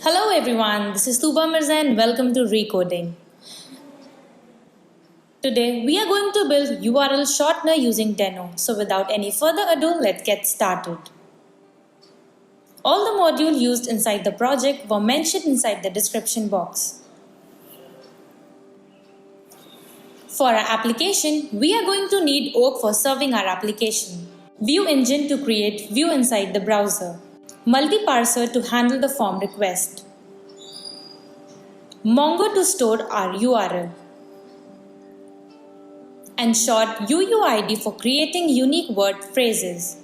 Hello everyone, this is Tuba Mirza and welcome to Recoding. Today we are going to build URL shortener using Deno. So without any further ado, let's get started. All the modules used inside the project were mentioned inside the description box. For our application, we are going to need Oak for serving our application, View Engine to create view inside the browser, Multiparser to handle the form request, Mongo to store our URL, and short UUID for creating unique word phrases.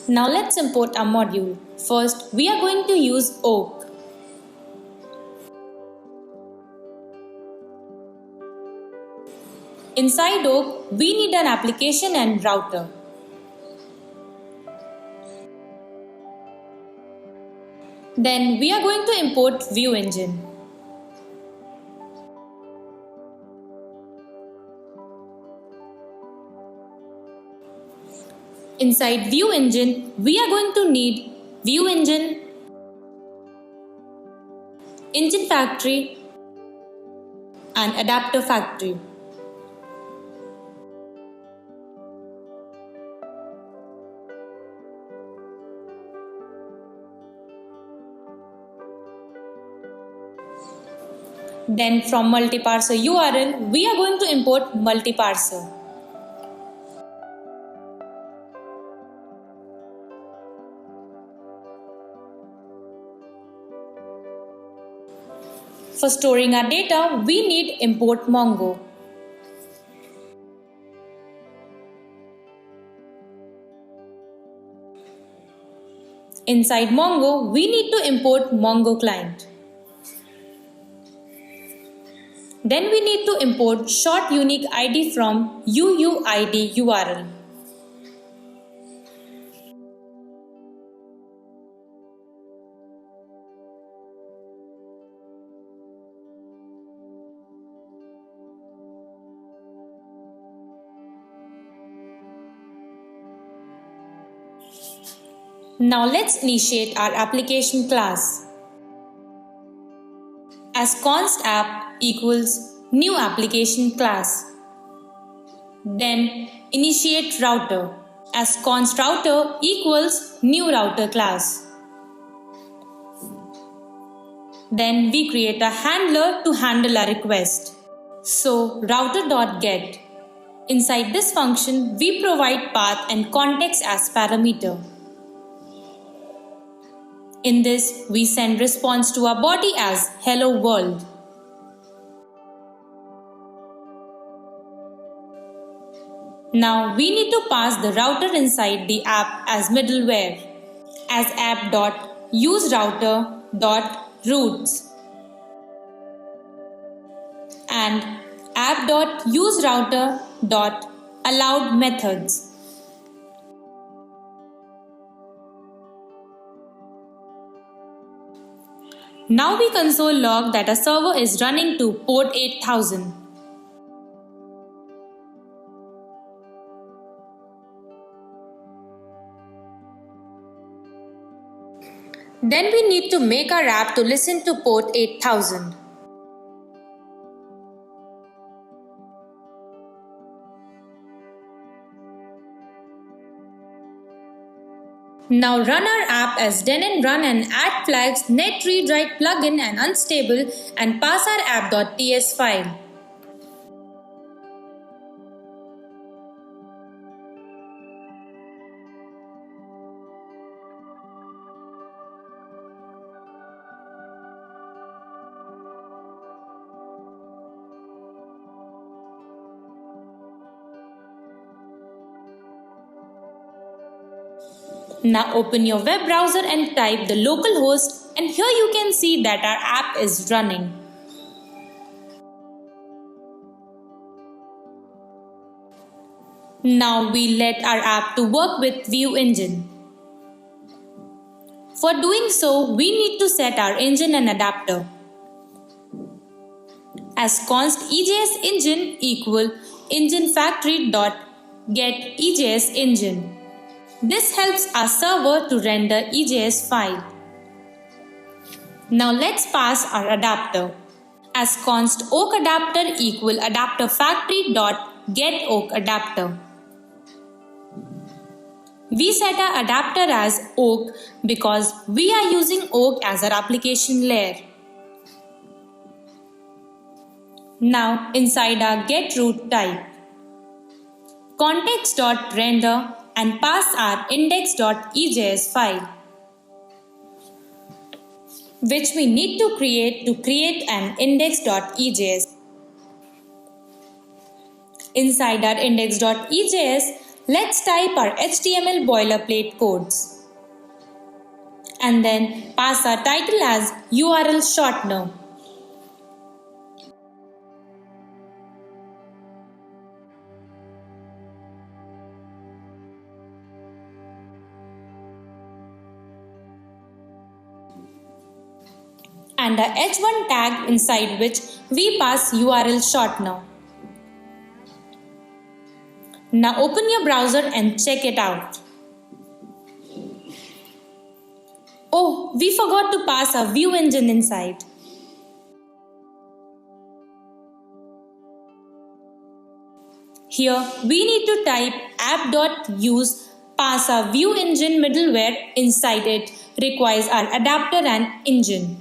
Now let's import our module. First, we are going to use Oak. Inside Oak, we need an application and router. Then we are going to import View Engine. Inside View Engine, we are going to need View Engine, Engine Factory, and Adapter Factory. Then from Multiparser URL, we are going to import Multiparser. For storing our data, we need import Mongo. Inside Mongo, we need to import Mongo client. Then we need to import short unique ID from UUID URL. Now let's initiate our application class. As const app equals new application class. Then initiate router as const router equals new router class. Then we create a handler to handle a request. So router.get. Inside this function, we provide path and context as parameter. In this, we send response to our body as hello world. Now we need to pass the router inside the app as middleware as app.userouter.routes and app.userouter.allowed methods. Now we console log that a server is running to port 8000. Then we need to make our app to listen to port 8000. Now run our app as den run and add flags net read write plugin and unstable and pass our app.ts file. Now open your web browser and type the localhost, and here you can see that our app is running. Now we let our app to work with View Engine. For doing so, we need to set our engine and adapter. As const EJS engine equal engine factory dot get EJS engine. This helps our server to render EJS file. Now let's pass our adapter. As const oak adapter equal adapter factory dot get oak adapter. We set our adapter as oak because we are using oak as our application layer. Now inside our get root type, context.render and pass our index.ejs file, which we need to create an index.ejs. Inside our index.ejs, let's type our HTML boilerplate codes and then pass our title as URL shortener. And a h1 tag inside which we pass URL shortener. Now open your browser and check it out. Oh, we forgot to pass a view engine inside. Here we need to type app.use pass our view engine middleware inside it requires our adapter and engine.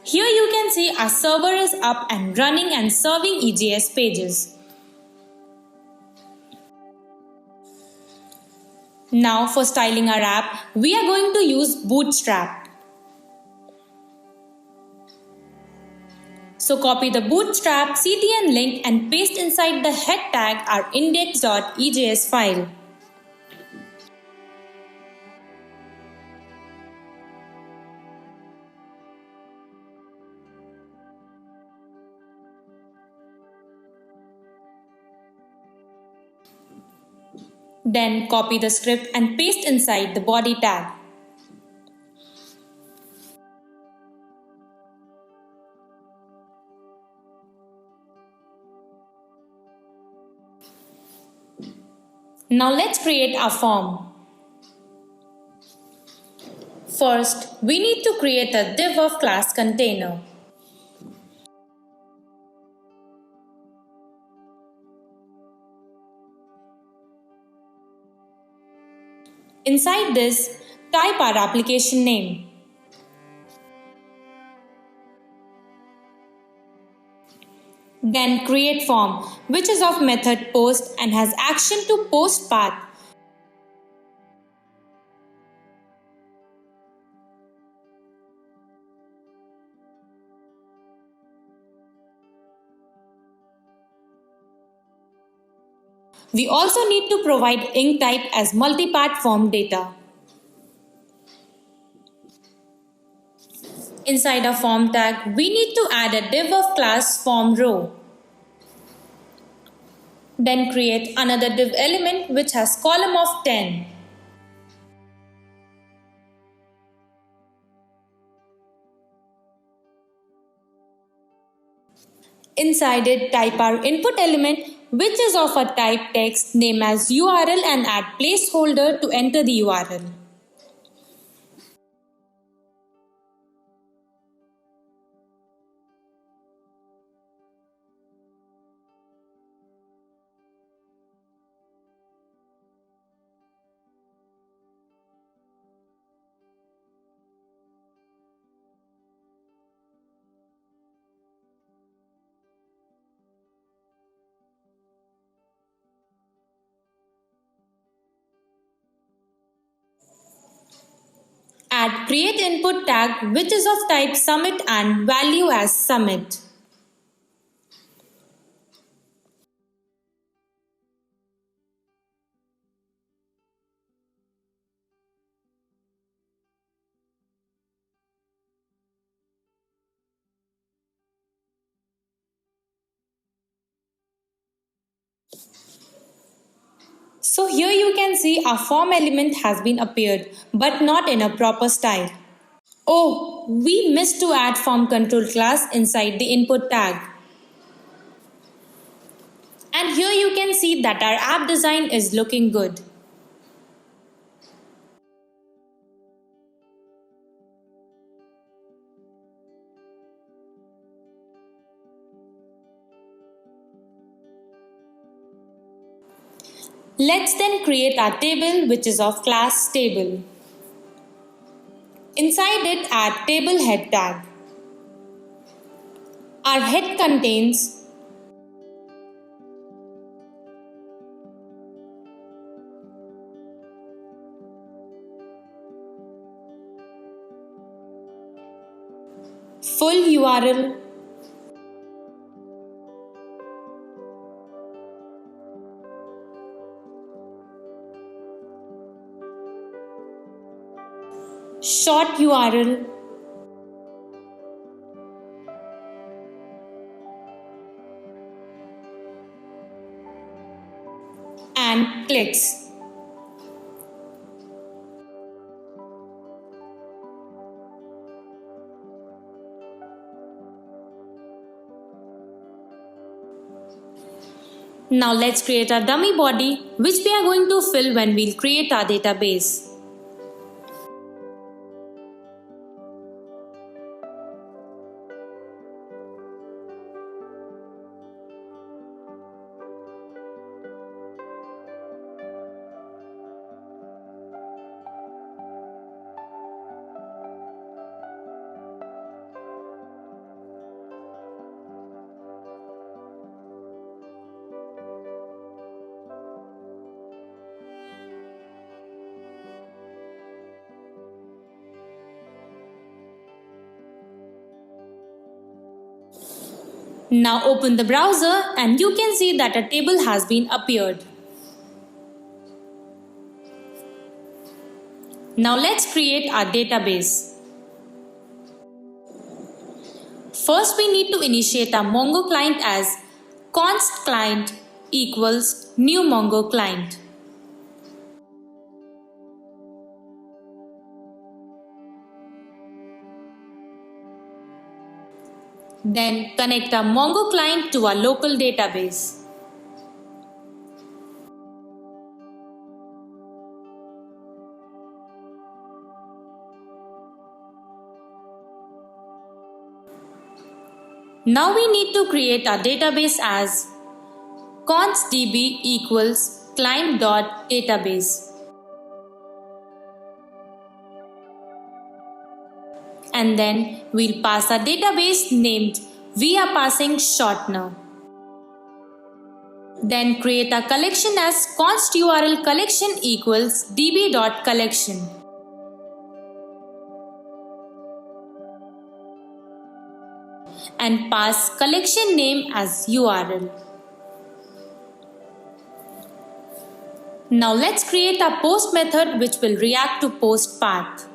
Here you can see our server is up and running and serving EJS pages. Now for styling our app, we are going to use Bootstrap. So copy the Bootstrap CTN link and paste inside the head tag our index.ejs file. Then copy the script and paste inside the body tag. Now let's create our form. First, we need to create a div of class container. Inside this, type our application name. Then create form, which is of method post and has action to post path. We also need to provide ink type as multi-part form data. Inside a form tag, we need to add a div of class form row. Then create another div element which has column of 10. Inside it, type our input element which is of a type text name as URL and add placeholder to enter the URL. Add create input tag which is of type submit and value as submit. So here you can see our form element has been appeared, but not in a proper style. Oh, we missed to add form control class inside the input tag. And here you can see that our app design is looking good. Let's then create our table which is of class table. Inside it add table head tag. Our head contains full URL, short URL, and clicks. Now let's create a dummy body which we are going to fill when we'll create our database. Now open the browser and you can see that a table has been appeared. Now let's create our database. First we need to initiate our Mongo client as const client equals new Mongo client. Then connect our Mongo client to our local database. Now we need to create our database as constdb equals client.database. And then we'll pass our database named we are passing shortener. Then create a collection as const URL collection equals db.collection. And pass collection name as URL. Now let's create a post method which will react to post path.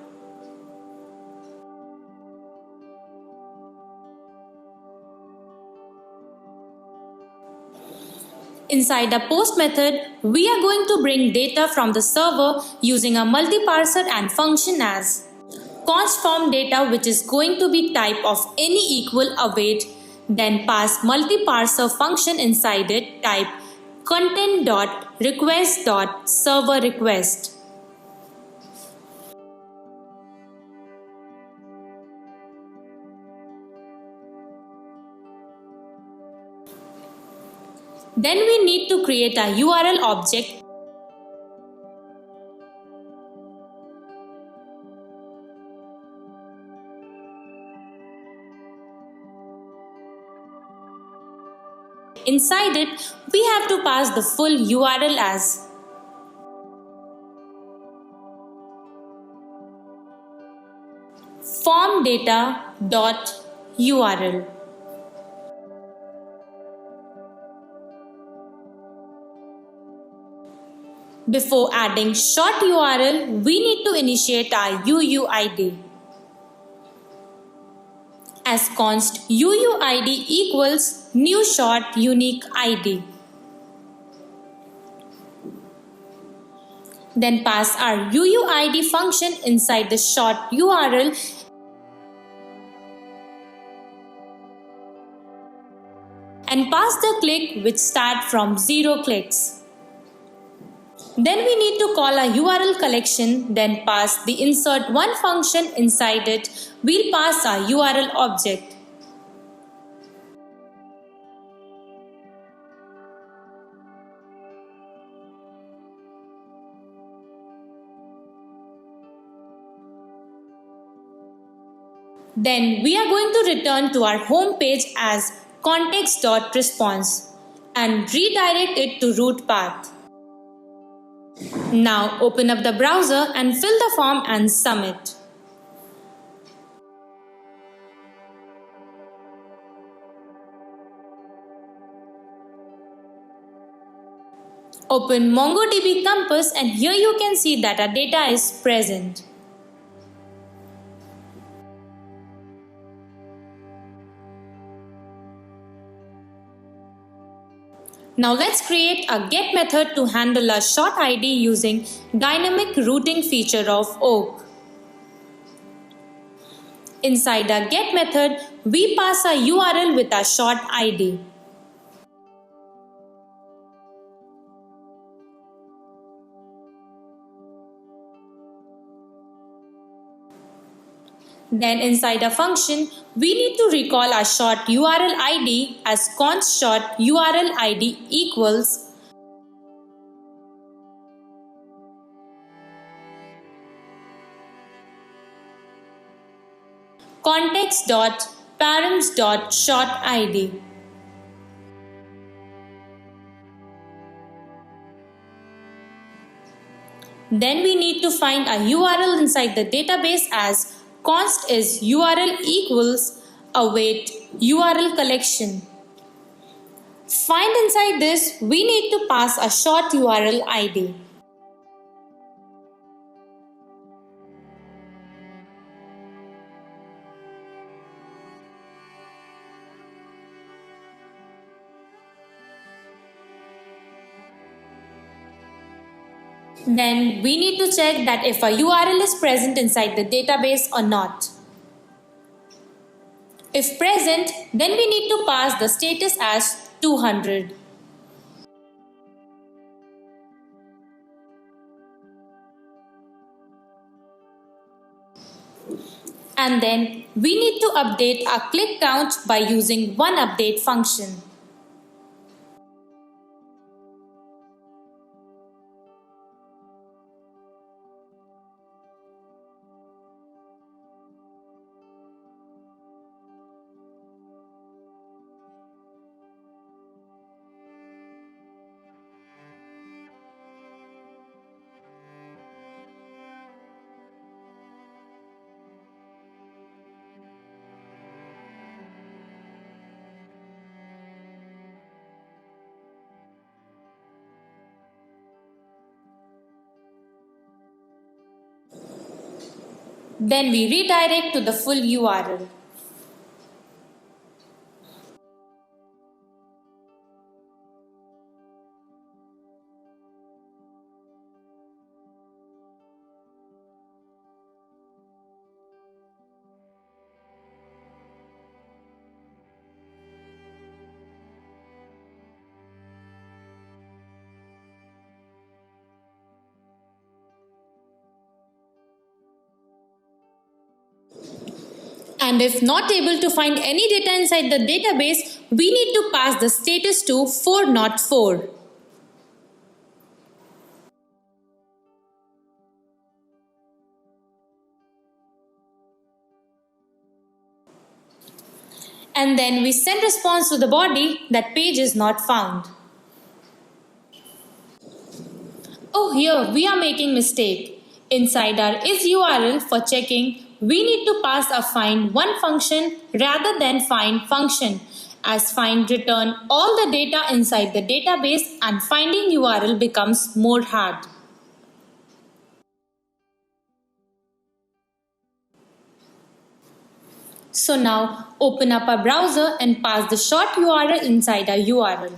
Inside the post method, we are going to bring data from the server using a multi-parser and function as const form data, which is going to be type of any equal await, then pass multi-parser function inside it, type content.request.serverRequest. Then we need to create a URL object inside it, we have to pass the full URL as formdata.url. Before adding short URL, we need to initiate our UUID as const UUID equals new short unique ID. Then pass our UUID function inside the short URL and pass the click which start from 0 clicks. Then we need to call a URL collection, then pass the insert one function inside it. We'll pass our URL object. Then we are going to return to our home page as context.response and redirect it to root path. Now open up the browser and fill the form and submit. Open MongoDB Compass and here you can see that our data is present. Now let's create a get method to handle a short ID using dynamic routing feature of Oak. Inside our get method, we pass a URL with a short ID. Then inside a function, we need to recall a short URL ID as const short URL ID equals context.params.short ID. Then we need to find a URL inside the database as const is URL equals await URL collection. Find inside this, we need to pass a short URL ID. Then we need to check that if a URL is present inside the database or not. If present, then we need to pass the status as 200. And then we need to update our click count by using onEpdate function. Then we redirect to the full URL. And if not able to find any data inside the database, we need to pass the status to 404. And then we send response to the body that page is not found. Oh, here we are making mistake. Inside our is URL for checking, we need to pass a find one function rather than find function, as find return all the data inside the database and finding URL becomes more hard. So now open up our browser and pass the short URL inside our URL.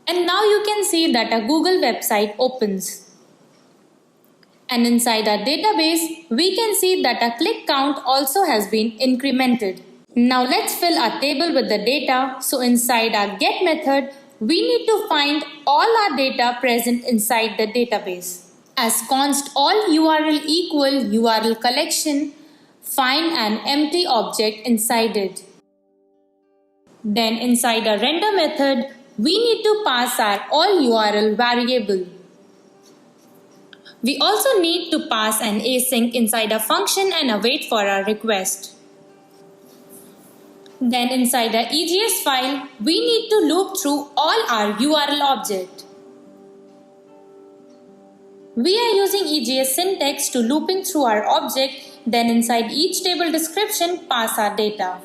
And now you can see that a Google website opens. And inside our database, we can see that our click count also has been incremented. Now let's fill our table with the data. So inside our get method, we need to find all our data present inside the database. As const all URL equal URL collection, find an empty object inside it. Then inside our render method, we need to pass our all URL variable. We also need to pass an async inside a function and await for our request. Then inside our EGS file, we need to loop through all our URL object. We are using EGS syntax to looping through our object, then inside each table description, pass our data.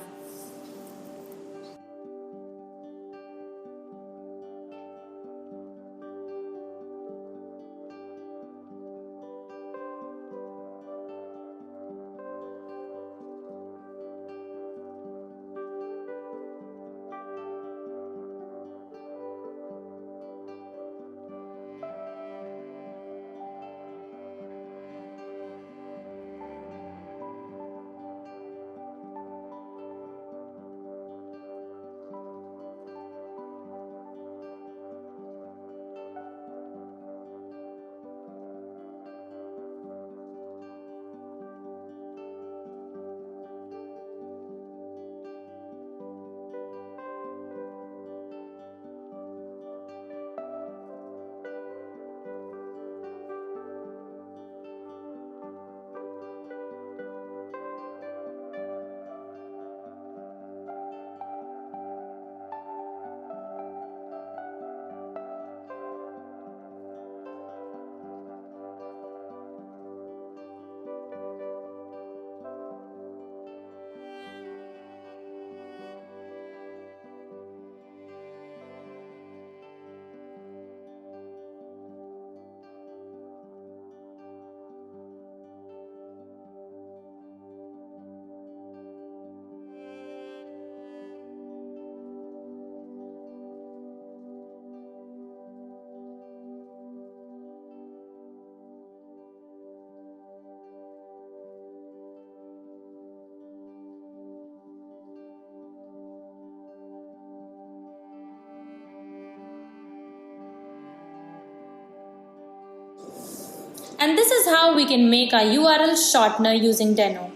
And this is how we can make our URL shortener using Deno.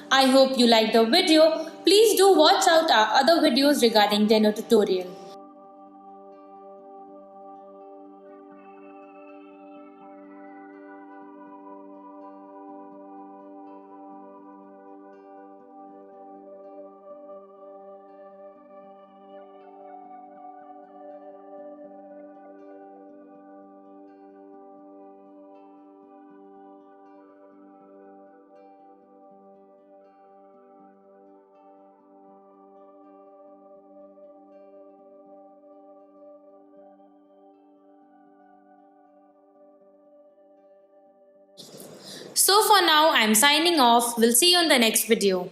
I hope you liked the video. Please do watch out our other videos regarding Deno tutorial. So for now, I'm signing off. We'll see you in the next video.